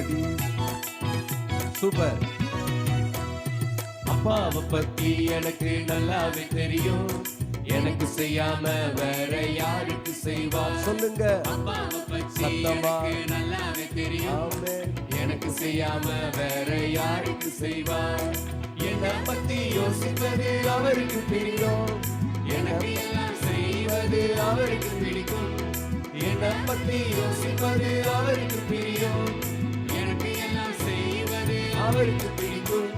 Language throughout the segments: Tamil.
Ready super. அப்பாவை பத்தி எனக்கு நல்லாவே தெரியும், எனக்கு செய்யாம வேற யாருக்கு செய்வா? சொல்லுங்க அப்பாவை பத்தி சத்தமா. எனக்கு நல்லாவே தெரியும், ஆமென். எனக்கு செய்யாம வேற யாருக்கு செய்வா? என்னை பத்தி யோசிப்பது அவருக்கு பிடிக்கும், எனக்கு எல்லாம் செய்வது அவருக்கு பிடிக்கும். என்னை பத்தி யோசிப்பது அவருக்கு பிடிக்கும், எனக்கு எல்லாம் செய்வது அவருக்கு பிடிக்கும்.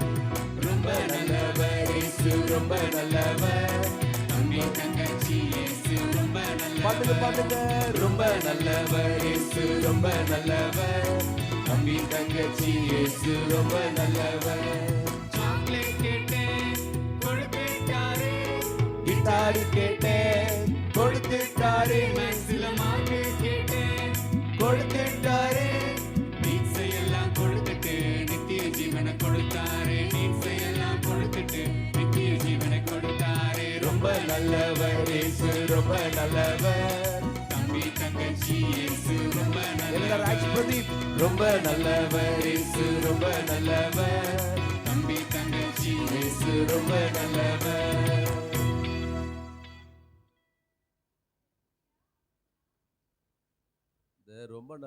ரொம்ப நல்லவர் இயேசு, ரொம்ப நல்லவர். தம்பி தங்கச்சி இயேசு ரொம்ப பாட்டுங்க நல்லவர், பாட்டுங்க. ரொம்ப நல்லவர் இயேசு, ரொம்ப நல்லவர். தம்பி தங்கச்சி இயேசு ரொம்ப நல்லவர். சாக்லேட் கேட்டேன் கொடுத்துட்டாரு, கிட்டார் கேட்டேன் கொடுத்துட்டாரு, மேக்ஸ்ல மார்க் கேட்டேன் கொடுத்துட்டாரு. நீட்ஸை எல்லாம் கொடுத்துட்டு நித்திய ஜீவனை கொடுத்தாரு, நீட்ஸை எல்லாம் கொடுத்துட்டு நித்திய ஜீவனை கொடுத்தாரு. ரொம்ப நல்லவர் இயேசு, ரொம்ப நல்லவர். தம்பி தங்கச்சி இயேசு ரொம்ப நல்லவர், பிரதீப் ரொம்ப நல்லவர் இயேசு, ரொம்ப நல்லவர். தம்பி தங்கச்சி இயேசு ரொம்ப நல்லவர். ரொம்ப